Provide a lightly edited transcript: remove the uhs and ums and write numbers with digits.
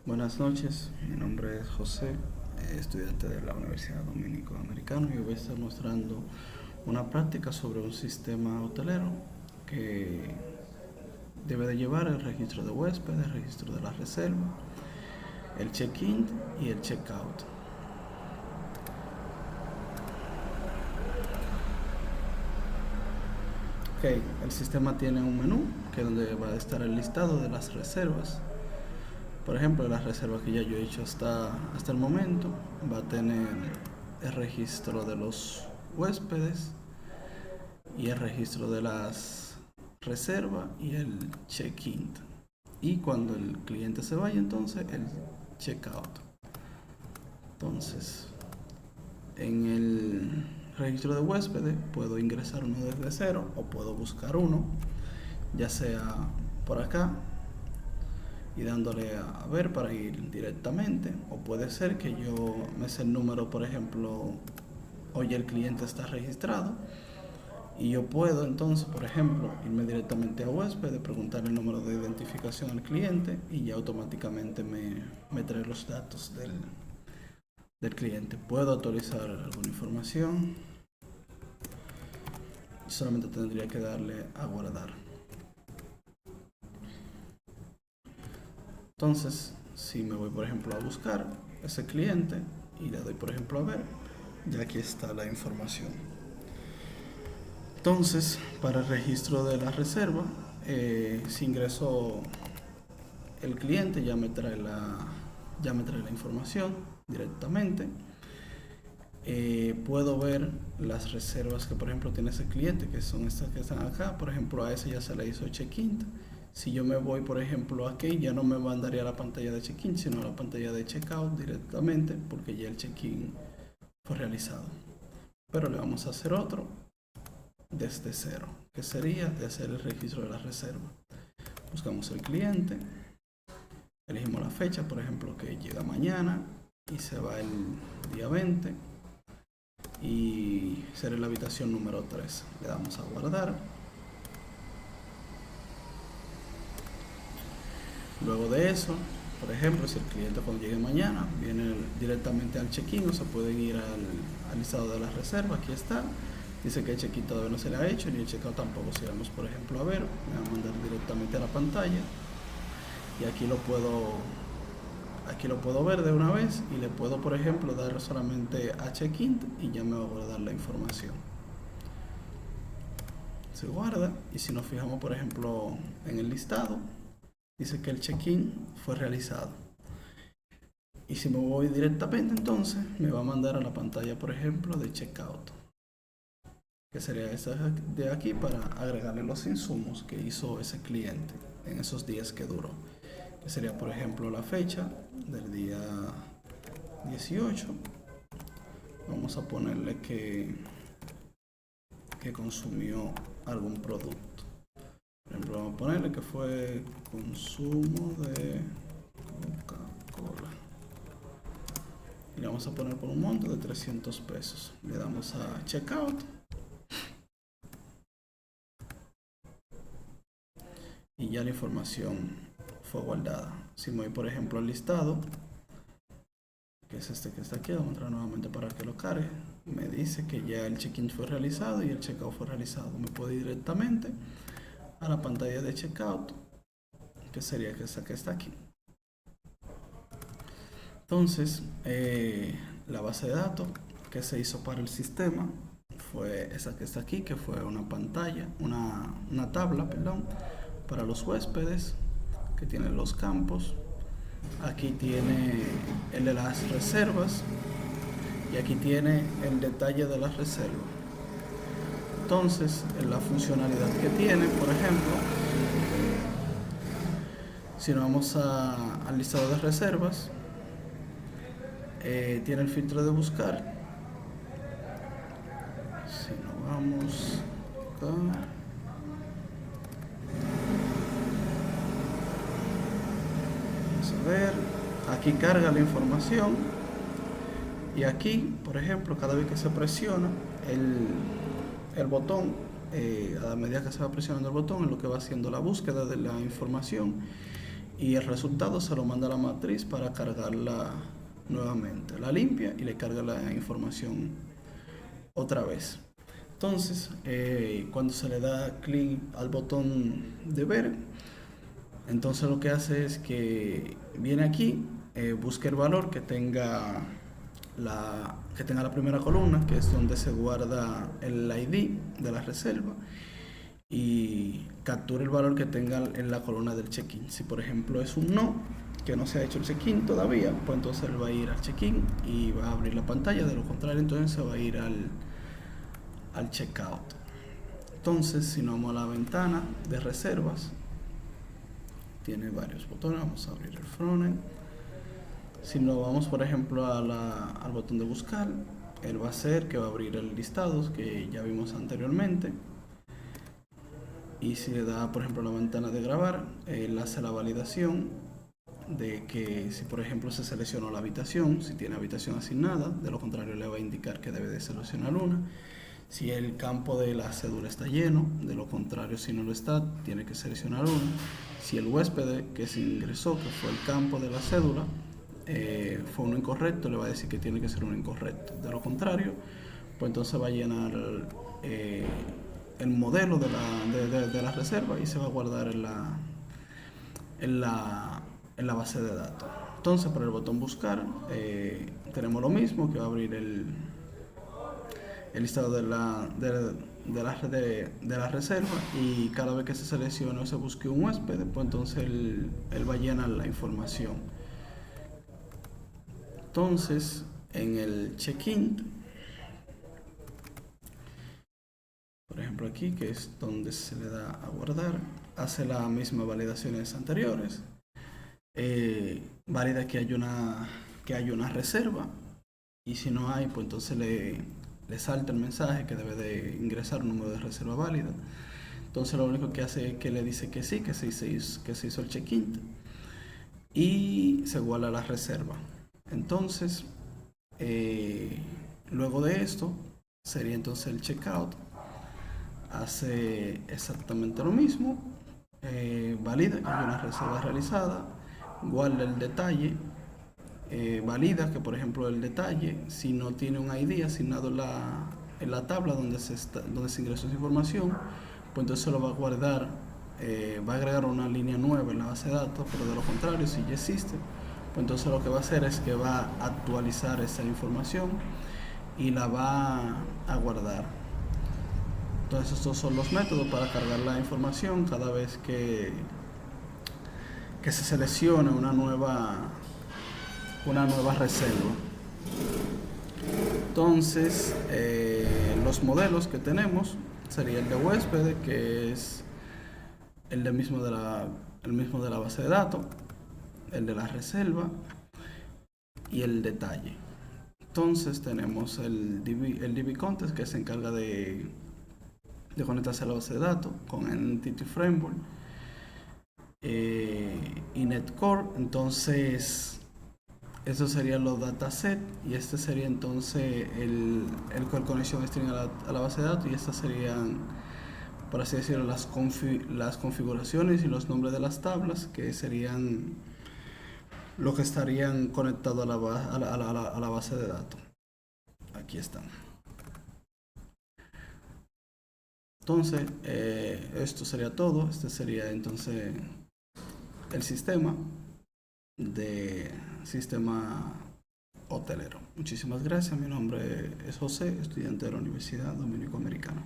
Buenas noches, mi nombre es José, estudiante de la Universidad Dominico Americano, y voy a estar mostrando una práctica sobre un sistema hotelero que debe de llevar el registro de huéspedes, el registro de la reserva, el check-in y el check-out. Ok, el sistema tiene un menú que es donde va a estar el listado de las reservas. Por ejemplo, las reservas que ya yo he hecho hasta el momento, va a tener el registro de los huéspedes y el registro de las reservas y el check-in. Y cuando el cliente se vaya, entonces el check-out. Entonces, en el registro de huéspedes puedo ingresar uno desde cero o puedo buscar uno, ya sea por acá y dándole a ver para ir directamente, o puede ser que yo me sé el número, por ejemplo, hoy el cliente está registrado y yo puedo entonces, por ejemplo, irme directamente a huésped, preguntar el número de identificación al cliente y ya automáticamente me trae los datos del cliente. Puedo actualizar alguna información y solamente tendría que darle a guardar. Entonces, si me voy, por ejemplo, a buscar ese cliente y le doy, por ejemplo, a ver, ya aquí está la información. Entonces, para el registro de la reserva, si ingreso el cliente, ya me trae la información directamente. Puedo ver las reservas que, por ejemplo, tiene ese cliente, que son estas que están acá. Por ejemplo, a ese ya se le hizo check-in. Si yo me voy, por ejemplo, aquí, ya no me mandaría a la pantalla de check-in, sino a la pantalla de check-out directamente, porque ya el check-in fue realizado. Pero le vamos a hacer otro desde cero, que sería de hacer el registro de la reserva. Buscamos el cliente, elegimos la fecha, por ejemplo, que llega mañana y se va el día 20 y será la habitación número 3. Le damos a guardar. Luego de eso, por ejemplo, si el cliente cuando llegue mañana viene directamente al check-in, o se pueden ir al listado de las reservas. Aquí está. Dice que el check-in todavía no se le ha hecho, ni el check-out tampoco. Si vamos, por ejemplo, a ver, me va a mandar directamente a la pantalla y aquí lo puedo ver de una vez y le puedo, por ejemplo, dar solamente a check-in y ya me va a guardar la información. Se guarda, y si nos fijamos, por ejemplo, en el listado, dice que el check-in fue realizado. Y si me voy directamente, entonces me va a mandar a la pantalla, por ejemplo, de check-out, que sería esta de aquí, para agregarle los insumos que hizo ese cliente en esos días que duró, que sería, por ejemplo, la fecha del día 18. Vamos a ponerle que consumió algún producto. Por ejemplo, vamos a ponerle que fue consumo de Coca-Cola y le vamos a poner por un monto de 300 pesos. Le damos a checkout y ya la información fue guardada. Si me voy, por ejemplo, al listado, que es este que está aquí, vamos a entrar nuevamente para que lo cargue. Me dice que ya el check-in fue realizado y el checkout fue realizado. Me puedo ir directamente a la pantalla de checkout, que sería esta que está aquí. Entonces, la base de datos que se hizo para el sistema fue esa que está aquí, que fue una pantalla, una tabla, perdón, para los huéspedes, que tiene los campos. Aquí tiene el de las reservas y aquí tiene el detalle de las reservas. Entonces, en la funcionalidad que tiene, por ejemplo, si nos vamos al listado de reservas, tiene el filtro de buscar. Si nos vamos acá, vamos a ver, aquí carga la información y aquí, por ejemplo, cada vez que se presiona el botón, a medida que se va presionando el botón, es lo que va haciendo la búsqueda de la información y el resultado se lo manda a la matriz para cargarla nuevamente. La limpia y le carga la información otra vez. Entonces, cuando se le da clic al botón de ver, entonces lo que hace es que viene aquí, busca el valor que tenga la primera columna, que es donde se guarda el ID de la reserva, y captura el valor que tenga en la columna del check-in. Si por ejemplo es un no, que no se ha hecho el check-in todavía, pues entonces él va a ir al check-in y va a abrir la pantalla. De lo contrario, entonces se va a ir al checkout. Entonces, si nos vamos a la ventana de reservas, tiene varios botones. Vamos a abrir el frontend. Si nos vamos, por ejemplo, al botón de buscar, él va a hacer que va a abrir el listado que ya vimos anteriormente. Y si le da, por ejemplo, a la ventana de grabar, él hace la validación de que si, por ejemplo, se seleccionó la habitación, si tiene habitación asignada, de lo contrario le va a indicar que debe de seleccionar una. Si el campo de la cédula está lleno, de lo contrario, si no lo está, tiene que seleccionar uno. Si el huésped que se ingresó, que fue el campo de la cédula, fue uno incorrecto, le va a decir que tiene que ser uno incorrecto. De lo contrario, pues entonces va a llenar el modelo de la reserva y se va a guardar en la base de datos. Entonces, para el botón buscar, tenemos lo mismo, que va a abrir el listado de la reserva, y cada vez que se seleccione o se busque un huésped, pues entonces él va a llenar la información. Entonces, en el check-in, por ejemplo aquí, que es donde se le da a guardar, hace las mismas validaciones anteriores, valida que hay una reserva, y si no hay, pues entonces le salta el mensaje que debe de ingresar un número de reserva válida. Entonces lo único que hace es que le dice que sí, que se hizo el check-in, y se guarda la reserva. Entonces, luego de esto, sería entonces el checkout. Hace exactamente lo mismo, valida que hay una reserva realizada, guarda el detalle, valida que, por ejemplo, el detalle, si no tiene un ID asignado en la tabla donde se ingresó esa información, pues entonces lo va a guardar, va a agregar una línea nueva en la base de datos. Pero de lo contrario, si ya existe, pues entonces lo que va a hacer es que va a actualizar esa información y la va a guardar. Entonces estos son los métodos para cargar la información cada vez que se seleccione una nueva reserva. Entonces, los modelos que tenemos sería el de huésped, que es el mismo de la base de datos, el de la reserva y el detalle. Entonces tenemos el DB Context, que se encarga de conectarse a la base de datos con Entity Framework, y NetCore. Entonces estos serían los datasets, y este sería entonces el core connection string a la base de datos, y estas serían, por así decirlo, las configuraciones y los nombres de las tablas, que serían los que estarían conectados a la base de datos. Aquí están. Entonces, esto sería todo. Este sería entonces el sistema hotelero. Muchísimas gracias. Mi nombre es José, estudiante de la Universidad Dominico Americana.